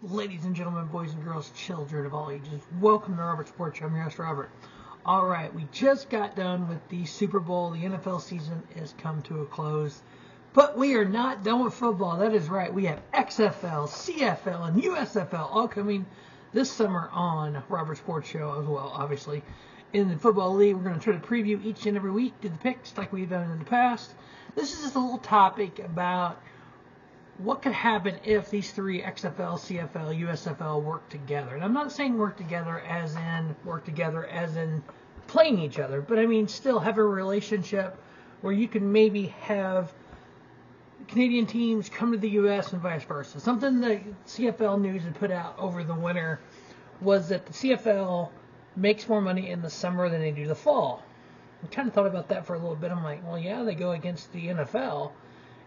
Ladies and gentlemen, boys and girls, children of all ages, welcome to Robert Sports Show. I'm your host, Robert. All right, we just got done with the Super Bowl. The NFL season has come to a close, but we are not done with football. That is right. We have XFL, CFL, and USFL all coming this summer on Robert Sports Show as well, obviously. In the Football League, we're going to try to preview each and every week, do the picks like we've done in the past. This is just a little topic about what could happen if these three XFL, CFL, USFL work together. And I'm not saying work together as in playing each other, but I mean still have a relationship where you can maybe have Canadian teams come to the U.S. and vice versa. Something that CFL News had put out over the winter was that the CFL makes more money in the summer than they do the fall. I kind of thought about that for a little bit. I'm like, well, yeah, they go against the NFL,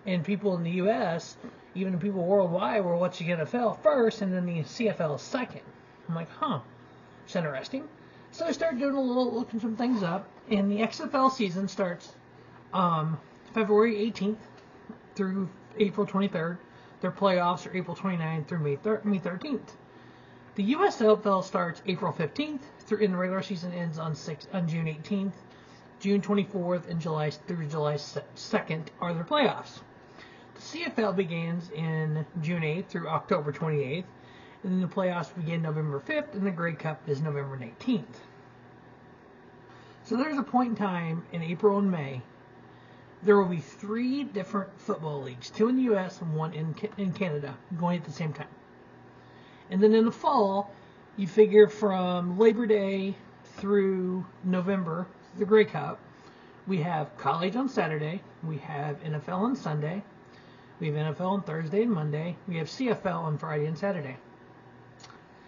and people in the U.S., even people worldwide, were watching NFL first, and then the CFL second. I'm like, it's interesting. So I started looking some things up, and the XFL season starts February 18th through April 23rd. Their playoffs are April 29th through May 13th. The USFL starts April 15th, and the regular season ends on June 18th. June 24th and July 2nd are their playoffs. The CFL begins in June 8th through October 28th, and then the playoffs begin November 5th, and the Grey Cup is November 19th. So there's a point in time in April and May, there will be three different football leagues, two in the U.S. and one in Canada, going at the same time. And then in the fall, you figure from Labor Day through November, the Grey Cup, we have college on Saturday, we have NFL on Sunday, we have NFL on Thursday and Monday, we have CFL on Friday and Saturday.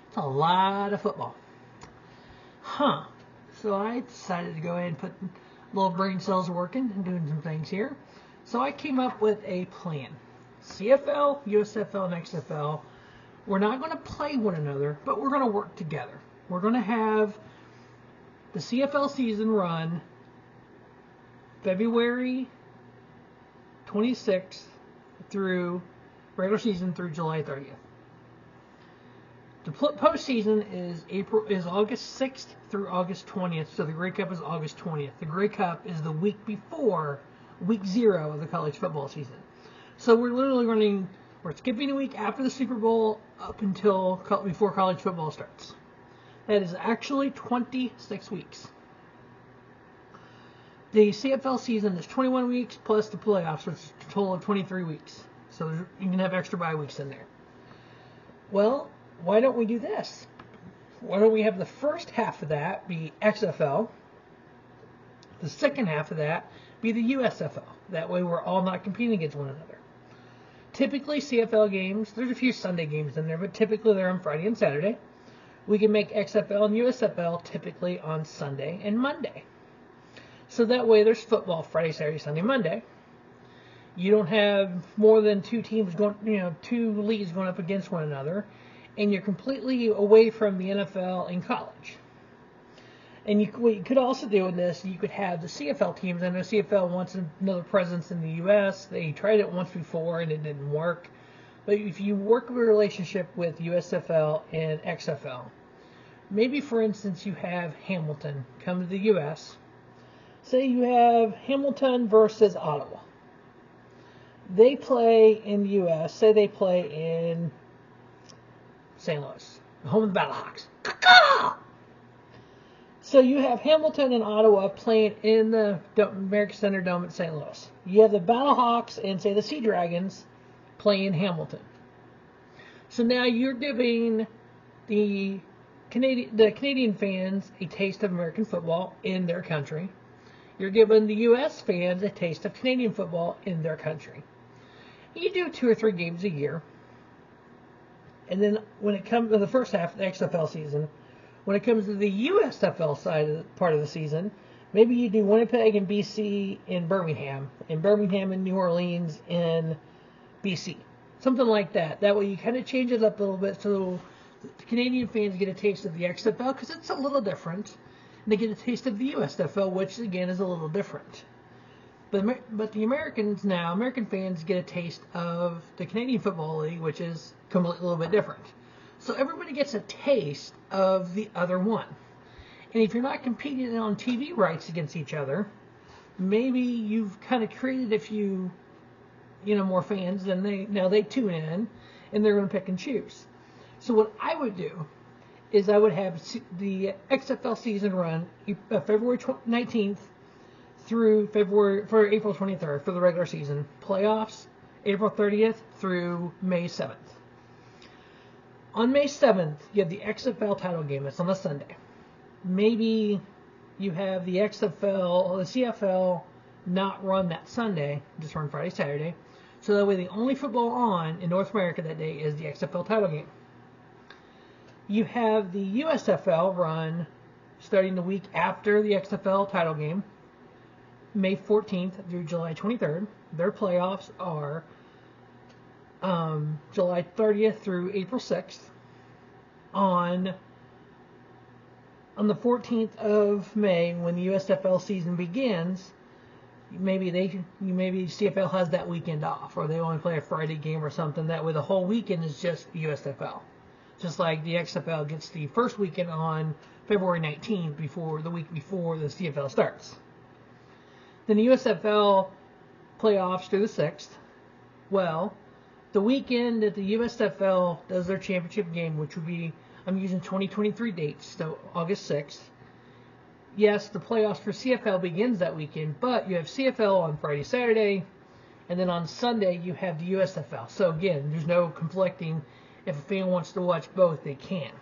It's a lot of football. So I decided to go ahead and put little brain cells working and doing some things here. So I came up with a plan. CFL, USFL, and XFL, we're not going to play one another, but we're going to work together. We're going to have the CFL season run February 26th through regular season through July 30th. The postseason is August 6th through August 20th, so the Grey Cup is August 20th. The Grey Cup is the week before week 0 of the college football season. So we're skipping a week after the Super Bowl up until before college football starts. That is actually 26 weeks. The CFL season is 21 weeks plus the playoffs, which is a total of 23 weeks. So you can have extra bye weeks in there. Well, why don't we do this? Why don't we have the first half of that be XFL, the second half of that be the USFL. That way we're all not competing against one another. Typically CFL games, there's a few Sunday games in there, but typically they're on Friday and Saturday. We can make XFL and USFL typically on Sunday and Monday. So that way there's football Friday, Saturday, Sunday, Monday. You don't have more than two leagues going up against one another, and you're completely away from the NFL and college. And what you could also do in this, you could have the CFL teams. I know CFL wants another presence in the U.S. They tried it once before and it didn't work. But if you work a relationship with USFL and XFL, maybe for instance you have Hamilton come to the U.S. Say you have Hamilton versus Ottawa. They play in the U.S. Say they play in St. Louis, the home of the BattleHawks. So you have Hamilton and Ottawa playing in the American Center Dome at St. Louis. You have the BattleHawks and, say, the Sea Dragons playing Hamilton. So now you're giving the Canadian fans a taste of American football in their country. You're giving the U.S. fans a taste of Canadian football in their country. You do 2 or 3 games a year. And then when it comes to the first half of the XFL season, when it comes to the USFL part of the season, maybe you do Winnipeg and BC in Birmingham and New Orleans in BC. Something like that. That way you kind of change it up a little bit so the Canadian fans get a taste of the XFL because it's a little different. And they get a taste of the USFL, which again is a little different. But the American fans get a taste of the Canadian Football League, which is completely a little bit different. So everybody gets a taste of the other one. And if you're not competing on TV rights against each other, maybe you've kind of created a few, more fans, and they tune in, and they're going to pick and choose. So what I would do is I would have the XFL season run February 19th through April 23rd for the regular season. Playoffs, April 30th through May 7th. On May 7th, you have the XFL title game. It's on a Sunday. Maybe you have the XFL, the CFL not run that Sunday, just run Friday, Saturday. So that way the only football on in North America that day is the XFL title game. You have the USFL run starting the week after the XFL title game, May 14th through July 23rd. Their playoffs are July 30th through April 6th. On the 14th of May, when the USFL season begins, maybe CFL has that weekend off, or they only play a Friday game or something. That way, the whole weekend is just USFL. Just like the XFL gets the first weekend on February 19th, the week before the CFL starts. Then the USFL playoffs through the 6th. Well, the weekend that the USFL does their championship game, which would be, I'm using 2023 dates, so August 6th. Yes, the playoffs for CFL begins that weekend, but you have CFL on Friday, Saturday, and then on Sunday you have the USFL. So again, there's no conflicting. If a fan wants to watch both, they can.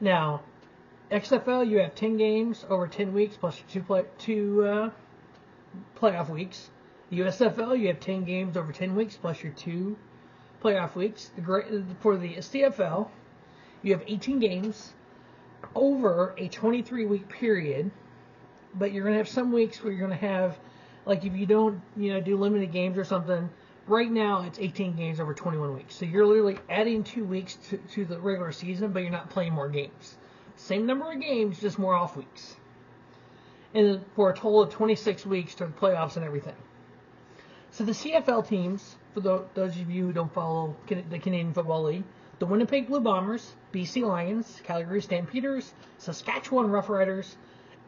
Now, XFL, you have 10 games over 10 weeks plus two playoff weeks. USFL, you have 10 games over 10 weeks plus your 2 playoff weeks. For the CFL, you have 18 games over a 23-week period, but you're going to have some weeks where you're going to have, like if you don't, do limited games or something. Right now, it's 18 games over 21 weeks. So you're literally adding 2 weeks to the regular season, but you're not playing more games. Same number of games, just more off weeks. And for a total of 26 weeks to the playoffs and everything. So the CFL teams, for those of you who don't follow the Canadian Football League, the Winnipeg Blue Bombers, BC Lions, Calgary Stampeders, Saskatchewan Roughriders,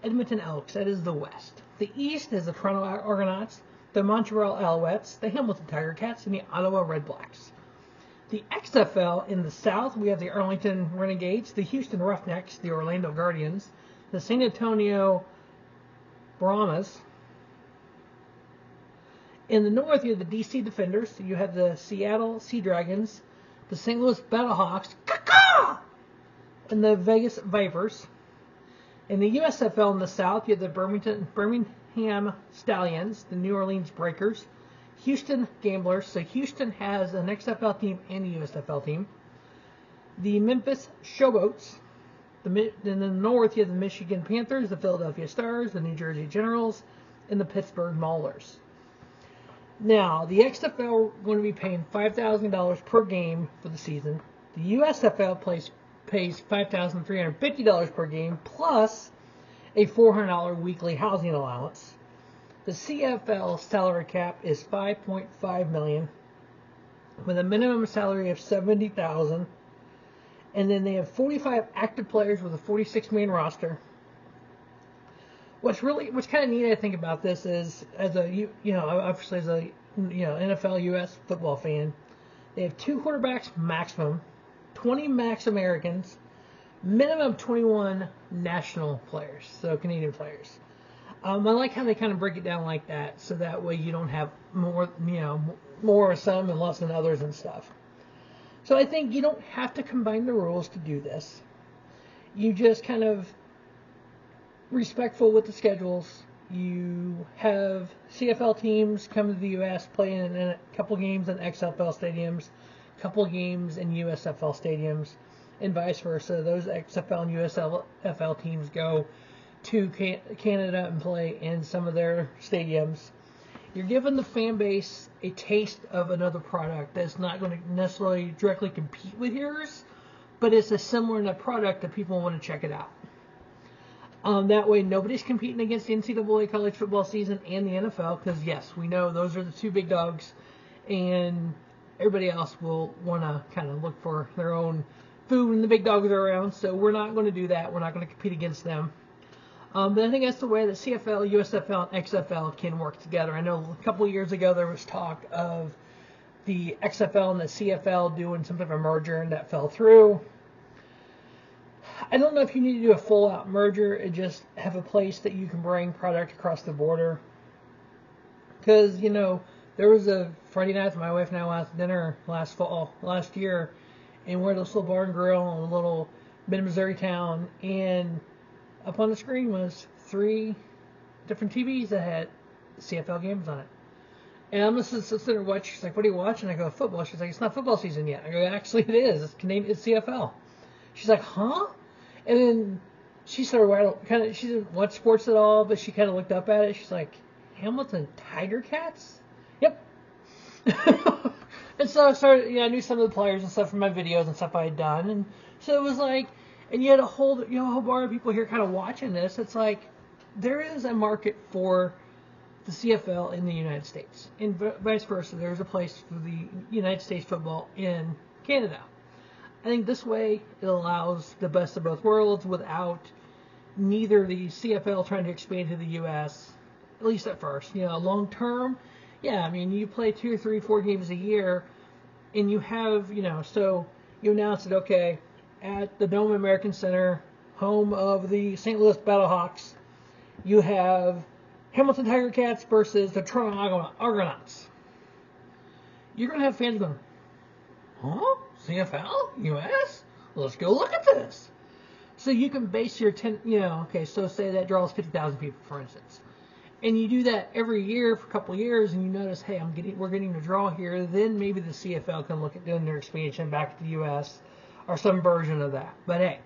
Edmonton Elks. That is the West. The East is the Toronto Argonauts, the Montreal Alouettes, the Hamilton Tiger Cats, and the Ottawa Redblacks. The XFL in the South, we have the Arlington Renegades, the Houston Roughnecks, the Orlando Guardians, the San Antonio Brahmas. In the North, you have the DC Defenders, you have the Seattle Sea Dragons, the St. Louis BattleHawks, and the Vegas Vipers. In the USFL in the South, you have the Birmingham Stallions, the New Orleans Breakers, Houston Gamblers. So Houston has an XFL team and a USFL team. The Memphis Showboats. In the North, you have the Michigan Panthers, the Philadelphia Stars, the New Jersey Generals, and the Pittsburgh Maulers. Now, the XFL are going to be paying $5,000 per game for the season. The USFL pays $5,350 per game, plus a $400 weekly housing allowance. The CFL salary cap is $5.5 million, with a minimum salary of $70,000, and then they have 45 active players with a 46-man roster. What's kind of neat, I think, about this is, obviously as a NFL U.S. football fan, they have 2 quarterbacks maximum, 20 max Americans, minimum 21 national players, so Canadian players. I like how they kind of break it down like that, so that way you don't have more of some and less than others and stuff. So I think you don't have to combine the rules to do this. You just kind of respectful with the schedules. You have CFL teams come to the U.S. playing in a couple games in XFL stadiums, a couple games in USFL stadiums, and vice versa. Those XFL and USFL teams go to Canada and play in some of their stadiums. You're giving the fan base a taste of another product that's not going to necessarily directly compete with yours, but it's a similar enough product that people want to check it out. That way, nobody's competing against the NCAA college football season and the NFL, because yes, we know those are the 2 big dogs, and everybody else will want to kind of look for their own food when the big dogs are around. So we're not going to do that. We're not going to compete against them. But I think that's the way that CFL, USFL, and XFL can work together. I know a couple of years ago there was talk of the XFL and the CFL doing some type of merger, and that fell through. I don't know if you need to do a full-out merger and just have a place that you can bring product across the border. Because, you know, there was a Friday night my wife and I went out to dinner last year, and we're at this little bar and grill in a little mid-Missouri town, and up on the screen was 3 different TVs that had CFL games on it. And I'm just sitting there watching. She's like, "What are you watching?" I go, "Football." She's like, "It's not football season yet." I go, "Actually, it is. It's CFL." She's like, "Huh?" And then she started she didn't watch sports at all, but she kind of looked up at it. She's like, "Hamilton Tiger Cats?" Yep. And so I started, I knew some of the players and stuff from my videos and stuff I had done, and so it was like, and you had a whole bar of people here kind of watching this. It's like there is a market for the CFL in the United States, and vice versa. There's a place for the United States football in Canada. I think this way it allows the best of both worlds without neither the CFL trying to expand to the U.S., at least at first. Long term, you play 2, 3, 4 games a year, and you have, so you announce it, okay, at the Dome American Center, home of the St. Louis BattleHawks, you have Hamilton Tiger Cats versus the Toronto Argonauts. You're going to have fans going, huh? CFL? US? Let's go look at this. So you can base your so say that draws 50,000 people, for instance. And you do that every year for a couple of years, and you notice, hey, we're getting a draw here. Then maybe the CFL can look at doing their expansion back to the US or some version of that. But hey,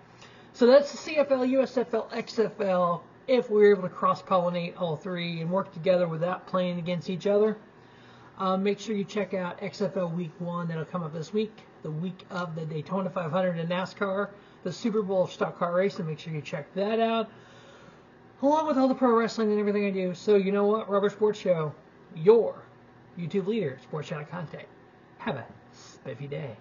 so that's the CFL, USFL, XFL. If we're able to cross-pollinate all 3 and work together without playing against each other, make sure you check out XFL Week 1. That'll come up this week, the week of the Daytona 500 in NASCAR, the Super Bowl of stock car racing. Make sure you check that out, along with all the pro wrestling and everything I do. So you know what? Rubber Sports Show, your YouTube leader, sports channel content. Have a spiffy day.